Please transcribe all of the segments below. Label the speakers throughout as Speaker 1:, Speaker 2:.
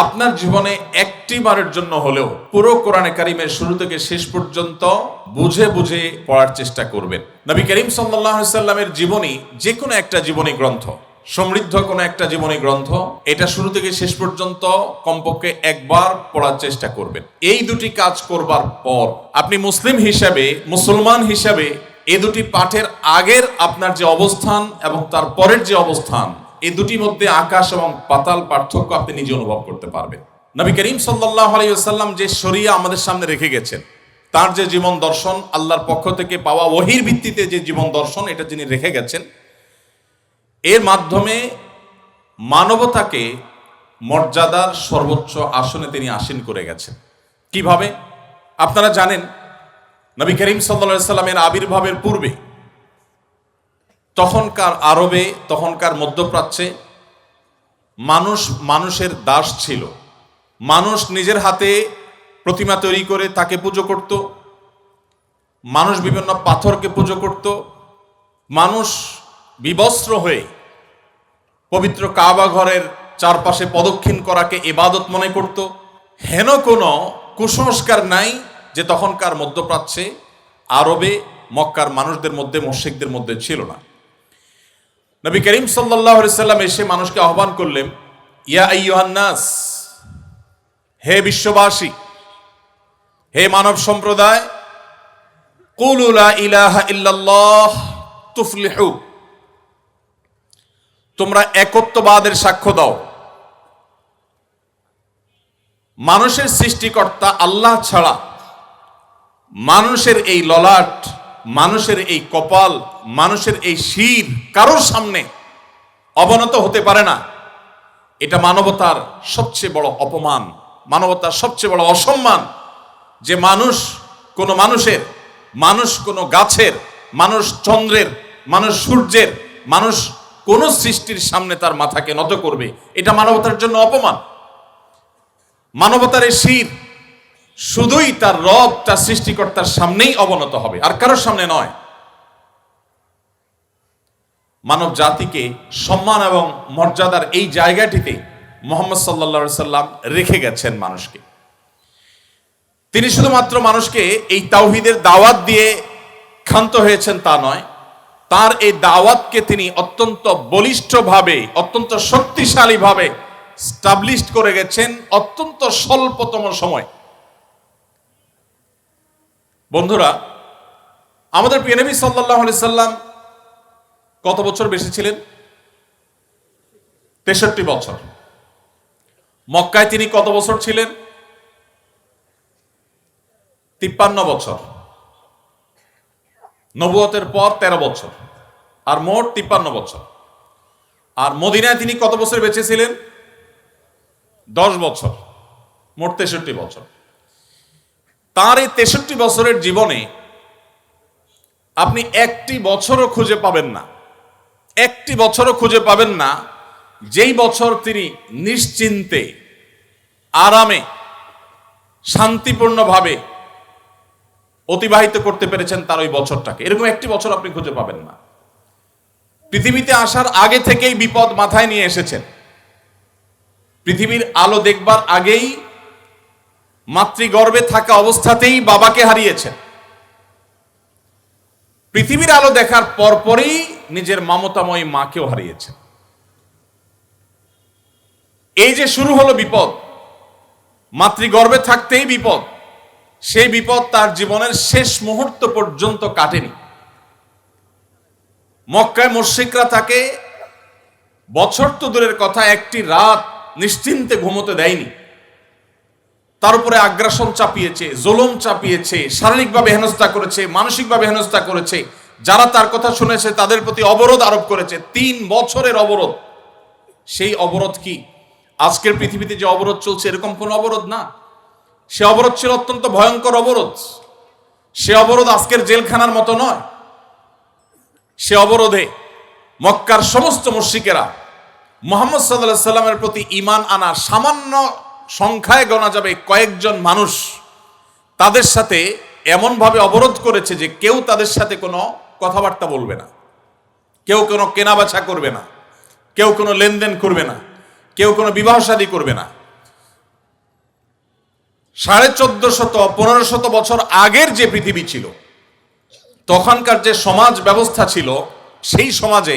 Speaker 1: আপনার জীবনে একটি বারের জন্য হলেও পুরো কোরআনে কারিমের শুরু থেকে শেষ পর্যন্ত বুঝে বুঝে পড়ার চেষ্টা করবেন। নবী করিম সাল্লাল্লাহু আলাইহি সাল্লামের জীবনী যে কোনো একটা জীবনী গ্রন্থ, সমৃদ্ধ কোনো একটা জীবনী গ্রন্থ, এটা শুরু থেকে শেষ পর্যন্ত কমপক্ষে একবার পড়ার চেষ্টা করবেন। এই দুটি কাজ করবার পর আপনি মুসলিম হিসাবে, মুসলমান হিসাবে এই দুটি পাঠের আগের আপনার যে অবস্থান এবং তার পরের যে অবস্থান, এই দুটির মধ্যে আকাশ এবং পাতাল পার্থক্য আপনি নিজে অনুভব করতে পারবেন। নবী করিম সাল্লাল্লাহু আলাইহি ওয়াসাল্লাম যে শরিয়া আমাদের সামনে রেখে গেছেন, তার যে জীবন দর্শন, আল্লাহর পক্ষ থেকে পাওয়া ওহীর ভিত্তিতে যে জীবন দর্শন, এটা যিনি রেখে গেছেন, এর মাধ্যমে মানবতাকে মর্যাদার সর্বোচ্চ আসনে তিনি আসীন করে গেছেন। কিভাবে? আপনারা জানেন, নবী করিম সাল্লাল্লাহু আলাইহি সাল্লামের আবির্ভাবের পূর্বে তখনকার আরবে, তখনকার মধ্যপ্রাচ্যে মানুষের দাস ছিল। মানুষ নিজের হাতে প্রতিমা তৈরি করে তাকে পুজো করত, মানুষ বিভিন্ন পাথরকে পুজো করত, মানুষ বিবস্ত্র হয়ে পবিত্র কাবা ঘরের চারপাশে প্রদক্ষিণ করাকে ইবাদত মনে করত। হেন কোনো কুসংস্কার নাই যে তখনকার মধ্যপ্রাচ্যে, আরবে, মক্কার মানুষদের মধ্যে, মুশরিকদের মধ্যে ছিল না। নবী করিম সাল্লাল্লাহু আলাইহি সাল্লাম এসে মানুষকে আহ্বান করলেন, ইয়া আইয়ুহান নাস, হে বিশ্ববাসী, হে মানব সম্প্রদায়, কুলু লা ইলাহা ইল্লাল্লাহ তুফলিহু, তোমরা একত্ববাদের সাক্ষ্য দাও। মানুষের সৃষ্টিকর্তা আল্লাহ ছাড়া মানুষের এই ললাট, মানুষের এই কপাল, মানুষের এই শির কারোর সামনে অবনত হতে পারে না। এটা মানবতার সবচেয়ে বড় অপমান, মানবতার সবচেয়ে বড় অসম্মান, যে মানুষ কোনো মানুষের, মানুষ কোনো গাছের, মানুষ চন্দ্রের, মানুষ সূর্যের, মানুষ কোন সৃষ্টির সামনে তার মাথাকে নত করবে, এটা মানবতার জন্য অপমান। মানবতার এই শির শুধুই তার রব, তার সৃষ্টিকর্তার সামনেই অবনত হবে, আর কারোর সামনে নয়। মানব জাতিকে সম্মান এবং মর্যাদার এই জায়গাটিতে মুহাম্মদ সাল্লাল্লাহু আলাইহি সাল্লাম রেখে গেছেন মানুষকে। তিনি শুধুমাত্র মানুষকে এই তাওহীদের দাওয়াত দিয়ে ক্ষান্ত হয়েছেন তা নয়, তার এই দাওয়াতকে তিনি অত্যন্ত বলিষ্ঠভাবে, অত্যন্ত শক্তিশালীভাবে স্টাবলিশ করে গেছেন অত্যন্ত স্বল্পতম সময়। বন্ধুরা, আমাদের প্রিয় নবী সাল্লাল্লাহু আলাইহি সাল্লাম কত বছর বেঁচে ছিলেন? 63 বছর। মক্কায় তিনি কত বছর ছিলেন? 53 বছর। নবুয়তের পর 13 বছর, আর মোট 53 বছর। আর মদিনায় তিনি কত বছর বেঁচে ছিলেন? 10 বছর, মোট 63 বছর। তার এই 63 বছরের জীবনে আপনি একটি বছরও খুঁজে পাবেন না, একটি বছরও খুঁজে পাবেন না যেই বছর তিনি নিশ্চিন্তে, আরামে, শান্তিপূর্ণভাবে অতিবাহিত করতে পেরেছেন তার ওই বছরটাকে। এরকম একটি বছর আপনি খুঁজে পাবেন না। পৃথিবীতে আসার আগে থেকেই বিপদ মাথায় নিয়ে এসেছেন। পৃথিবীর আলো দেখবার আগেই, মাতৃগর্ভে থাকা অবস্থাতেই বাবাকে হারিয়েছেন। পৃথিবীর আলো দেখার পরপরই নিজের মমতাময়ী মাকেও হারিয়েছেন। এই যে শুরু হলো বিপদ, মাতৃগর্ভে থাকতেই বিপদ, সেই বিপদ তার জীবনের শেষ মুহূর্ত পর্যন্ত কাটেনি। মক্কায় মুশরিকরা তাকে বছর তো দূরের কথা, একটি রাত নিশ্চিন্তে ঘুমোতে দেয়নি। তার উপরে আগ্রাসন চাপিয়েছে, জুলুম চাপিয়েছে, শারীরিকভাবে হেনস্থা করেছে, মানসিকভাবে হেনস্থা করেছে। যারা তার কথা শুনেছে তাদের প্রতি অবরোধ আরোপ করেছে। 3 বছরের অবরোধ। সেই অবরোধ কি আজকের পৃথিবীতে যে অবরোধ চলছে এরকম কোন অবরোধ না। সে অবরোধ ছিল অত্যন্ত ভয়ঙ্কর অবরোধ। সে অবরোধ আজকের জেলখানার মতো নয়। সে অবরোধে মক্কার সমস্ত মুশরিকেরা মুহাম্মদ সাল্লাল্লাহু আলাইহি সাল্লামের প্রতি ঈমান আনা সামান্য সংখ্যায় গোনা যাবে কয়েকজন মানুষ, তাদের সাথে এমনভাবে অবরোধ করেছে যে কেউ তাদের সাথে কোনো কথাবার্তা বলবে না, কেউ কোনো কেনাবেচা করবে না, কেউ কোনো লেনদেন করবে না, কেউ কোনো বিবাহ শাদী করবে না। 1450-1500 বছর আগের যে পৃথিবী ছিল, তখনকার যে সমাজ ব্যবস্থা ছিল, সেই সমাজে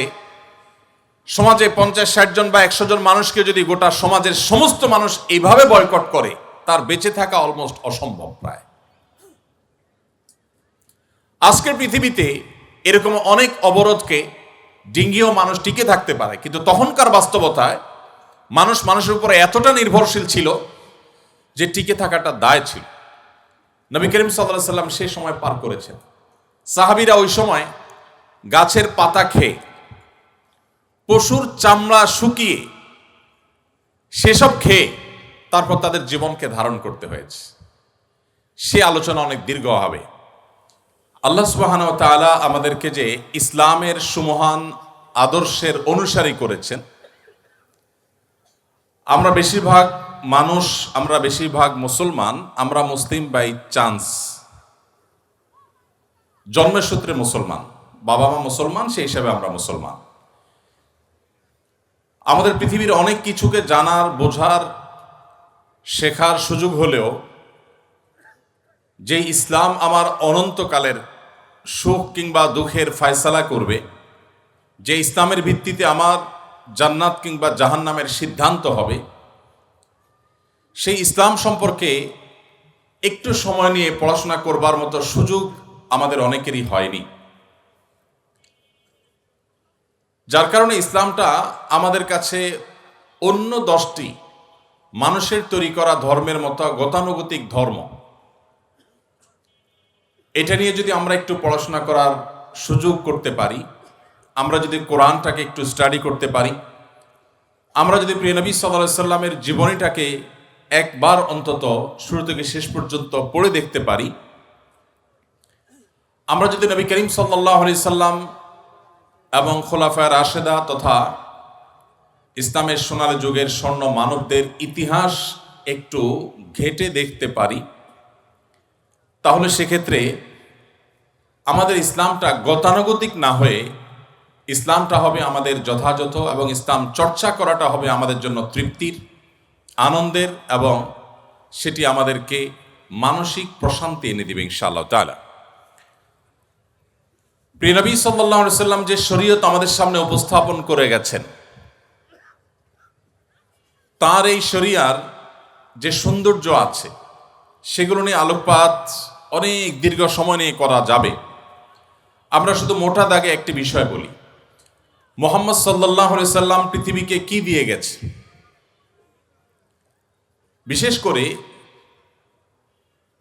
Speaker 1: 50-60 জন বা 100 জন মানুষকে যদি গোটা সমাজের সমস্ত মানুষ এইভাবে বয়কট করে, তার বেঁচে থাকা অলমোস্ট অসম্ভব প্রায়। আজকের পৃথিবীতে এরকম অনেক অবরোধকে ডিঙ্গিয়েও মানুষ টিকে থাকতে পারে, কিন্তু তখনকার বাস্তবতায় মানুষ মানুষের উপরে এতটা নির্ভরশীল ছিল যে টিকে থাকাটা দায় ছিল। নবী করিম সাল্লাল্লাহু আলাইহি সাল্লাম সেই সময় পার করেছেন। সাহাবীরা ওই সময় গাছের পাতা খেয়ে, পশুর চামড়া শুকিয়ে, সেসব খেয়ে তারপর তাদের জীবনকে ধারণ করতে হয়েছে। সে আলোচনা অনেক দীর্ঘ হবে। আল্লাহ সুবহানাহু ওয়া তাআলা আমাদেরকে যে ইসলামের সুমহান আদর্শের অনুসারী করেছেন, আমরা বেশিরভাগ মুসলমান, আমরা মুসলিম বাই চান্স, জন্মের সূত্রে মুসলমান, বাবা মা মুসলমান, সেই হিসাবে আমরা মুসলমান। আমাদের পৃথিবীর অনেক কিছুকে জানার, বোঝার, শেখার সুযোগ হলেও যে ইসলাম আমার অনন্তকালের সুখ কিংবা দুঃখের ফয়সালা করবে, যে ইসলামের ভিত্তিতে আমার জান্নাত কিংবা জাহান্নামের সিদ্ধান্ত হবে, সেই ইসলাম সম্পর্কে একটু সময় নিয়ে পড়াশোনা করবার মতো সুযোগ আমাদের অনেকেরই হয়নি। যার কারণে ইসলামটা আমাদের কাছে অন্য 10টি মানুষের তৈরি করা ধর্মের মতো গতানুগতিক ধর্ম। এটা নিয়ে যদি আমরা একটু পড়াশোনা করার সুযোগ করতে পারি, আমরা যদি কোরআনটাকে একটু স্টাডি করতে পারি, আমরা যদি প্রিয় নবী সাল্লাল্লাহু আলাইহি সাল্লামের জীবনীটাকে একবার অন্তত শুরু থেকে শেষ পর্যন্ত পড়ে দেখতে পারি, আমরা যদি নবী করিম সাল্লাল্লাহু আলাইহি সাল্লাম এবং খোলাফায়ে রাশেদা তথা ইসলামের সোনালী যুগের স্বর্ণ মানবদের ইতিহাস একটু ঘেঁটে দেখতে পারি, তাহলে সেক্ষেত্রে আমাদের ইসলামটা গতানুগতিক না হয়ে ইসলামটা হবে আমাদের যথাযথ, এবং ইসলাম চর্চা করাটা হবে আমাদের জন্য তৃপ্তির, আনন্দের, এবং সেটি আমাদেরকে মানসিক প্রশান্তি এনে দিবে ইনশাআল্লাহ তাআলা। প্রিয় নবী সাল্লাল্লাহু আলাইহি সাল্লাম যে শরীয়ত আমাদের সামনে উপস্থাপন করে গেছেন, তার এই শরিয়ার যে সৌন্দর্য আছে, সেগুলো নিয়ে আলোকপাত অনেক দীর্ঘ সময় নিয়ে করা যাবে। আমরা শুধু মোটা দাগে একটি বিষয় বলি, মুহাম্মদ সাল্লাল্লাহু আলাইহি সাল্লাম পৃথিবীকে কি দিয়ে গেছে। বিশেষ করে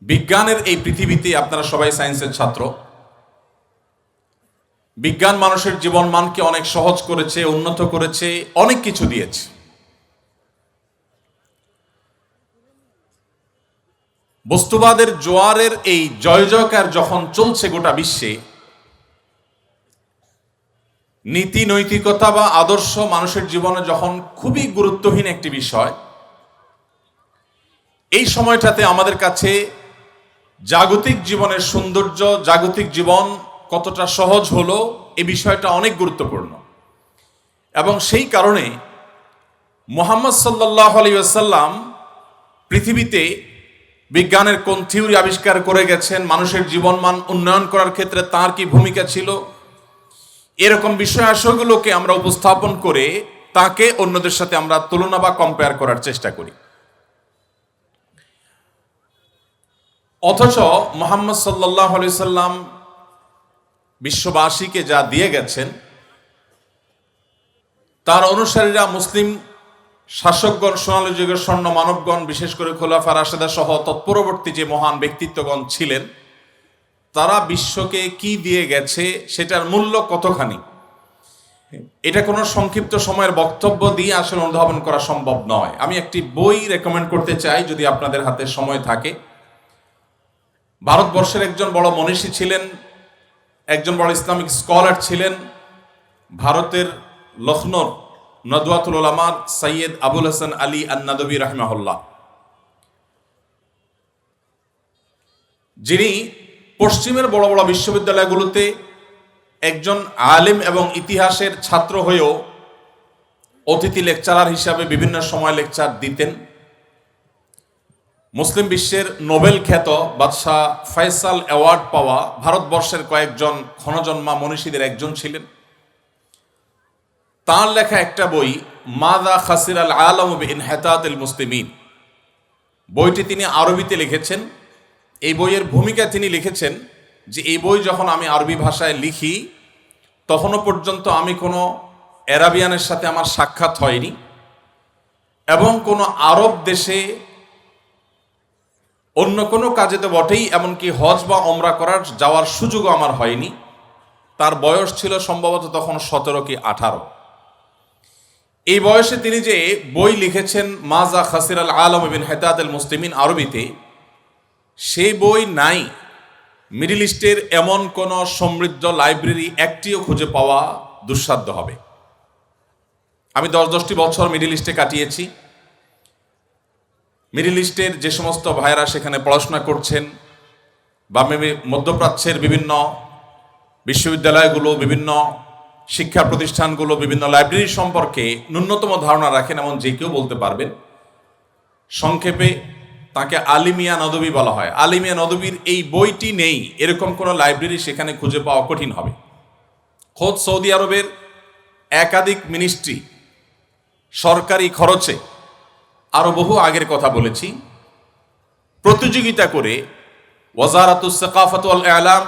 Speaker 1: বিজ্ঞানের এই পৃথিবীতে, আপনারা সবাই সায়েন্সের ছাত্র, বিজ্ঞান মানুষের জীবন মানকে অনেক সহজ করেছে, উন্নত করেছে, অনেক কিছু দিয়েছে। বস্তুবাদের জোয়ারের এই জয় জয়কার যখন চলছে গোটা বিশ্বে, নীতি নৈতিকতা বা আদর্শ মানুষের জীবনে যখন খুবই গুরুত্বহীন একটি বিষয়, এই সময়টাতে আমাদের কাছে জাগতিক জীবনের সৌন্দর্য, জাগতিক জীবন কতটা সহজ হলো, এই বিষয়টা অনেক গুরুত্বপূর্ণ। এবং সেই কারণে মুহাম্মদ সাল্লাল্লাহু আলাইহি ওয়াসাল্লাম পৃথিবীতে বিজ্ঞানের কোন থিওরি আবিষ্কার করে গেছেন, মানুষের জীবনমান উন্নয়ন করার ক্ষেত্রে তার কি ভূমিকা ছিল, এরকম বিষয় আসলগুলোকে আমরা উপস্থাপন করে তাকে অন্যদের সাথে আমরা তুলনা বা কম্পেয়ার করার চেষ্টা করি। অথচ মুহাম্মদ সাল্লাল্লাহু আলাইহি সাল্লাম বিশ্ববাসীকে যা দিয়ে গেছেন, তার অনুসারীরা, মুসলিম শাসকগণ, সোনালী যুগের স্বর্ণ মানবগণ, বিশেষ করে খোলাফা রাশেদা সহ তৎপরবর্তী যে মহান ব্যক্তিত্বগণ ছিলেন, তারা বিশ্বকে কি দিয়ে গেছে সেটার মূল্য কতখানি, এটা কোনো সংক্ষিপ্ত সময়ের বক্তব্য দিয়ে আসলে অনুধাবন করা সম্ভব নয়। আমি একটি বই রেকমেন্ড করতে চাই, যদি আপনাদের হাতে সময় থাকে। ভারতবর্ষের একজন বড় মনীষী ছিলেন, একজন বড় ইসলামিক স্কলার ছিলেন, ভারতের লখনৌর নদওয়াতুল উলামা সৈয়দ আবুল হাসান আলী আন-নাদবী রাহিমাহুল্লাহ, যিনি পশ্চিমের বড় বড় বিশ্ববিদ্যালয়গুলোতে একজন আলেম এবং ইতিহাসের ছাত্র হয়েও অতিথি লেকচারার হিসাবে বিভিন্ন সময় লেকচার দিতেন। মুসলিম বিশ্বের নোবেল খ্যাত বাদশাহ ফয়সাল অ্যাওয়ার্ড পাওয়া ভারতবর্ষের কয়েকজন ক্ষণজন্মা মনীষীদের একজন ছিলেন। তাঁর লেখা একটা বই মাযা খাসির আল আলম বিইনহিতাতিল মুসলিমিন, বইটি তিনি আরবিতে লিখেছেন। এই বইয়ের ভূমিকা তিনি লিখেছেন যে এই বই যখন আমি আরবি ভাষায় লিখি তখনও পর্যন্ত আমি কোনো অ্যারাবিয়ানের সাথে আমার সাক্ষাৎ হয়নি এবং কোনো আরব দেশে অন্য কোনো কাজে তো বটেই, এমনকি হজ বা ওমরা করার যাওয়ার সুযোগও আমার হয়নি। তার বয়স ছিল সম্ভবত তখন 17 কি 18। এই বয়সে তিনি যে বই লিখেছেন মাযা খাসির আল আলম বিইনহিতাতিল মুসলিমিন আরবিতে, সেই বই নাই। মিডল ইস্টের এমন কোন সমৃদ্ধ লাইব্রেরি একটিও খুঁজে পাওয়া দুঃসাধ্য হবে। আমি 10-10টি বছর মিডল ইস্টে কাটিয়েছি। মিডল ইস্টের যে সমস্ত ভাইয়েরা সেখানে পড়াশোনা করছেন বা মধ্যপ্রাচ্যের বিভিন্ন বিশ্ববিদ্যালয়গুলো, বিভিন্ন শিক্ষা প্রতিষ্ঠানগুলো, বিভিন্ন লাইব্রেরি সম্পর্কে ন্যূনতম ধারণা রাখেন এমন যে কেউ বলতে পারবেন। সংক্ষেপে তাকে আলিমিয়া নদবী বলা হয়। আলিমিয়া নদবীর এই বইটি নেই এরকম কোনো লাইব্রেরি সেখানে খুঁজে পাওয়া কঠিন হবে। খোদ সৌদি আরবের একাধিক মিনিস্ট্রি সরকারি খরচে, আরো বহু আগের কথা বলেছি, প্রতিযোগিতা করে ওয়াজারাতুস সাকাফাত ওয়াল ইলাম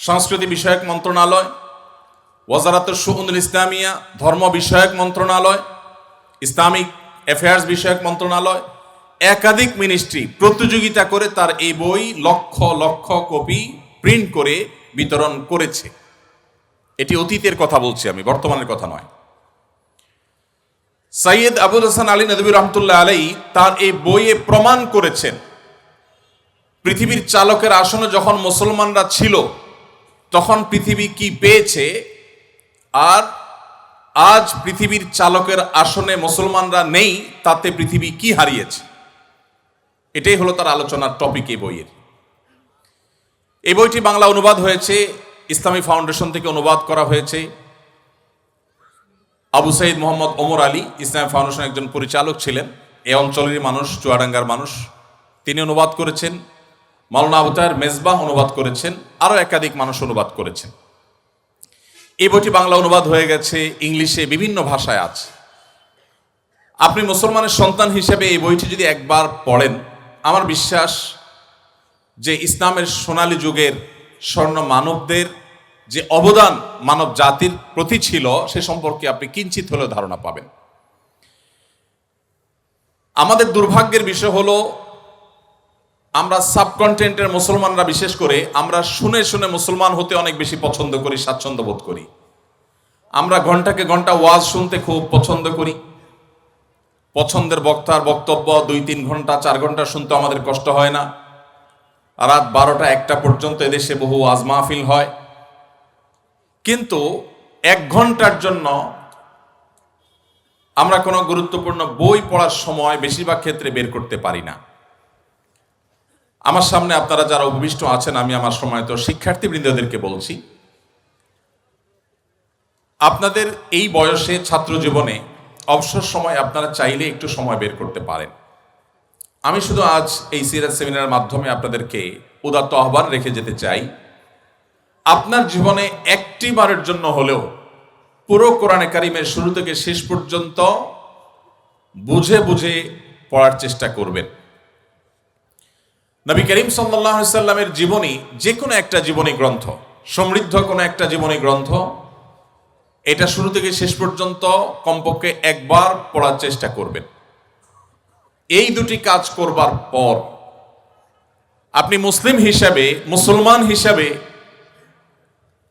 Speaker 1: সংস্কৃতি বিষয়ক মন্ত্রণালয়, ওয়াজারাতুশ শুউনুল ইসলামিয়া ধর্ম বিষয়ক মন্ত্রণালয়, ইসলামিক অ্যাফেয়ার্স বিষয়ক মন্ত্রণালয়, একাধিক মিনিস্ট্রি প্রতিযোগিতা করে তার এই বই লক্ষ লক্ষ কপি প্রিন্ট করে বিতরণ করেছে। এটি অতীতের কথা বলছি আমি, বর্তমানের কথা নয়। সৈয়দ আবুল হাসান আলী নদভী রহমতুল্লাহ আলাইহি তার এই বইয়ে প্রমাণ করেছেন পৃথিবীর চালকের আসনে যখন মুসলমানরা ছিল তখন পৃথিবী কি পেয়েছে, আর আজ পৃথিবীর চালকের আসনে মুসলমানরা নেই তাতে পৃথিবী কি হারিয়েছে। এটাই হলো তার আলোচনার টপিক এই বইয়ের। এই বইটি বাংলা অনুবাদ হয়েছে, ইসলামী ফাউন্ডেশন থেকে অনুবাদ করা হয়েছে। আবু সাইদ মোহাম্মদ ওমর আলী ইসলামী ফাউন্ডেশন একজন পরিচালক ছিলেন, এই অঞ্চলেরই মানুষ, চুয়াডাঙ্গার মানুষ, তিনি অনুবাদ করেছেন। মাওলানা আবু তাহের মেজবাহ অনুবাদ করেছেন, আরও একাধিক মানুষ অনুবাদ করেছেন। এই বইটি বাংলা অনুবাদ হয়ে গেছে, ইংলিশে বিভিন্ন ভাষায় আছে। আপনি মুসলমানের সন্তান হিসেবে এই বইটি যদি একবার পড়েন, আমার বিশ্বাস যে ইসলামের সোনালী যুগের স্বর্ণ মানবদের যে অবদান মানব জাতির প্রতি ছিল সে সম্পর্কে আপনি কিঞ্চিত হলেও ধারণা পাবেন। আমাদের দুর্ভাগ্যের বিষয় হলো আমরা সাবকন্টিনেন্টের মুসলমানরা বিশেষ করে আমরা শুনে শুনে মুসলমান হতে অনেক বেশি পছন্দ করি, স্বাচ্ছন্দ্য বোধ করি। আমরা ঘন্টাকে ঘন্টা ওয়াজ শুনতে খুব পছন্দ করি। পছন্দের বক্তার বক্তব্য 2-3 ঘন্টা 4 ঘন্টা শুনতে আমাদের কষ্ট হয় না। রাত 12টা-1টা পর্যন্ত এদেশে বহু ওয়াজ মাহফিল হয়, কিন্তু 1 ঘন্টার জন্য আমরা কোনো গুরুত্বপূর্ণ বই পড়ার সময় বেশিরভাগ ক্ষেত্রে বের করতে পারি না। আমার সামনে আপনারা যারা উপবিষ্ট আছেন, আমি আমার সময় তো শিক্ষার্থীবৃন্দদেরকে বলছি, আপনাদের এই বয়সে ছাত্র জীবনে অবসর সময় আপনারা চাইলে একটু সময় বের করতে পারেন। আমি শুধু আজ এই সিরাত সেমিনারের মাধ্যমে আপনাদেরকে উদাত্ত আহ্বান রেখে যেতে চাই, আপনার জীবনে একটি বারের জন্য হলেও পুরো কোরআনে কারিমের শুরু থেকে শেষ পর্যন্ত বুঝে বুঝে পড়ার চেষ্টা করবেন। নবী করিম সাল্লাল্লাহু আলাইহি সাল্লামের জীবনী যে কোনো একটা জীবনী গ্রন্থ, সমৃদ্ধ কোনো একটা জীবনী গ্রন্থ, এটা শুরু থেকে শেষ পর্যন্ত কমপক্ষে একবার পড়ার চেষ্টা করবেন। এই দুটি কাজ করবার পর আপনি মুসলিম হিসাবে, মুসলমান হিসাবে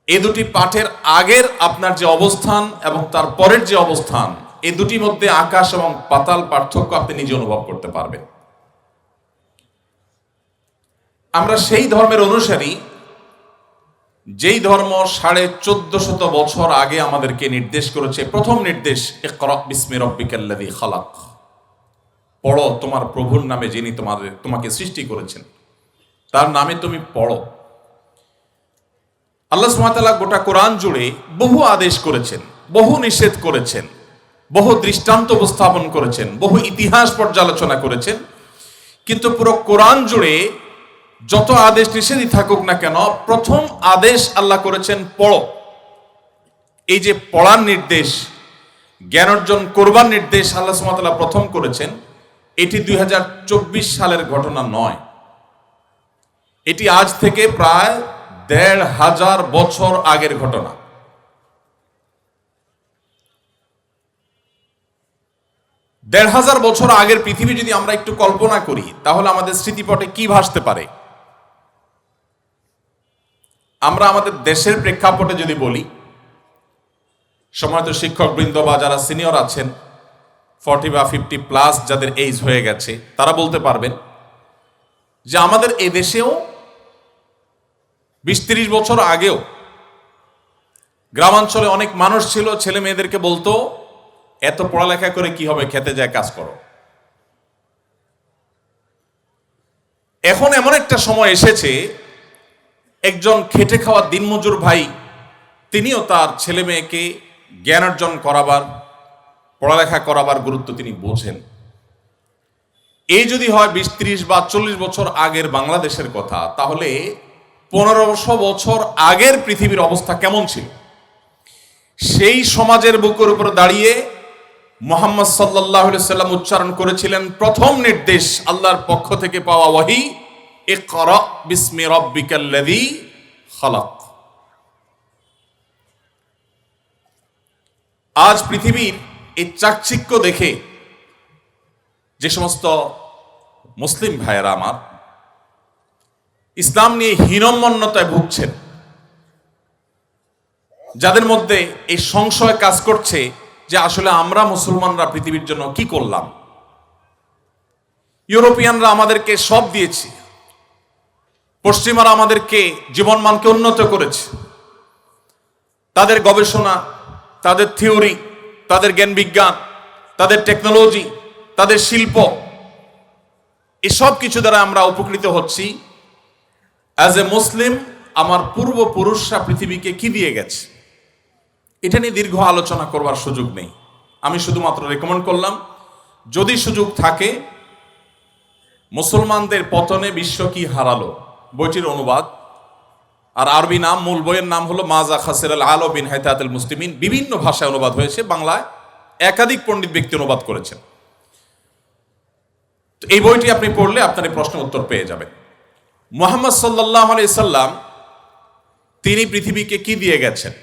Speaker 1: এই দুটি পাঠের আগের আপনার যে অবস্থান এবং তার পরের যে অবস্থান, এই দুটির মধ্যে আকাশ এবং পাতাল পার্থক্য আপনি নিজে অনুভব করতে পারবেন। আমরা সেই ধর্মের অনুসারী যেই ধর্ম 1450 বছর আগে আমাদেরকে নির্দেশ করেছে। প্রথম নির্দেশ, ইকরা বিসমি রাব্বিকাল্লাযী খালাক, পড়ো তোমার প্রভুর নামে যিনি তোমাকে সৃষ্টি করেছেন, তার নামে তুমি পড়ো। আল্লাহ সুবহানাহু ওয়া তাআলা গোটা কোরআন জুড়ে বহু আদেশ করেছেন, বহু নিষেধ করেছেন, বহু দৃষ্টান্ত উপস্থাপন করেছেন, বহু ইতিহাস পর্যালোচনা করেছেন। কিন্তু পুরো কোরআন জুড়ে যত আদেশ নিষেধই থাকুক না কেন, প্রথম আদেশ আল্লাহ করেছেন পড়ো। এই যে পড়ার নির্দেশ, জ্ঞান অর্জন করবার নির্দেশ আল্লাহ সুবহানাহু ওয়া তাআলা প্রথম করেছেন, এটি 2024 সালের ঘটনা নয়। এটি আজ থেকে প্রায় ১৫০০ বছর আগের ঘটনা। ১৫০০ বছর আগের পৃথিবী যদি আমরা একটু কল্পনা করি, তাহলে আমাদের স্মৃতিপটে কি ভাসতে পারে? আমরা আমাদের দেশের প্রেক্ষাপটে যদি বলি, সম্মানিত শিক্ষকবৃন্দ বা যারা সিনিয়র আছেন, 40 বা 50+ যাদের এইজ হয়ে গেছে, তারা বলতে পারবেন যে আমাদের এই দেশেও ২০-৩০ বছর আগেও গ্রামাঞ্চলে অনেক মানুষ ছিল, ছেলে মেয়েদেরকে বলতো এত পড়ালেখা করে কি হবে, খেতে যায় কাজ করো। এখন এমন একটা সময় এসেছে, একজন খেটে খাওয়া দিনমজুর ভাই তিনিও তার ছেলে মেয়েকে জ্ঞান অর্জন করাবার, পড়ালেখা করাবার গুরুত্ব তিনি বোঝেন। এই যদি হয় ২০-৩০ বা ৪০ বছর আগের বাংলাদেশের কথা, তাহলে ১৫০০ বছর আগের পৃথিবীর অবস্থা কেমন ছিল? সেই সমাজের বুকের উপর দাঁড়িয়ে মুহাম্মদ সাল্লাল্লাহু আলাইহি সাল্লাম উচ্চারণ করেছিলেন প্রথম নির্দেশ আল্লাহর পক্ষ থেকে পাওয়া ওয়াহি, ইকরা বিসমি রাব্বিকাল্লাযী খালাক। আজ পৃথিবীর এই চাকচিক্য দেখে যে সমস্ত মুসলিম ভাইয়েরা আমার ইসলাম নিয়ে হীনম্মন্যতায় ভুগছেন, যাদের মধ্যে এই সংশয় কাজ করছে যে আসলে আমরা মুসলমানরা পৃথিবীর জন্য কি করলাম? ইউরোপিয়ানরা আমাদেরকে সব দিয়েছে, পশ্চিমারা আমাদেরকে জীবনমানকে উন্নত করেছে, তাদের গবেষণা, তাদের থিওরি, তাদের জ্ঞান বিজ্ঞান, তাদের টেকনোলজি, তাদের শিল্প, এসব কিছু দ্বারা আমরা উপকৃত হচ্ছি। অ্যাজ এ মুসলিম আমার পূর্বপুরুষরা পৃথিবীকে কি দিয়ে গেছে, এটা নিয়ে দীর্ঘ আলোচনা করবার সুযোগ নেই। আমি শুধুমাত্র রেকমেন্ড করলাম, যদি সুযোগ থাকে, মুসলমানদের পতনে বিশ্ব কি হারালো বইটির অনুবাদ, আর আরবি নাম, মূল বইয়ের নাম হলো মাজা খাসিরাল আল বিন হায়াতাতুল মুসলিমিন। বিভিন্ন ভাষায় অনুবাদ হয়েছে, বাংলায় একাধিক পণ্ডিত ব্যক্তি অনুবাদ করেছেন। তো এই বইটি আপনি পড়লে আপনার এই প্রশ্নের উত্তর পেয়ে যাবেন। মুহাম্মদ সাল্লাল্লাহু আলাইহি সাল্লাম তিনি পৃথিবীকে কি দিয়ে গেছেন?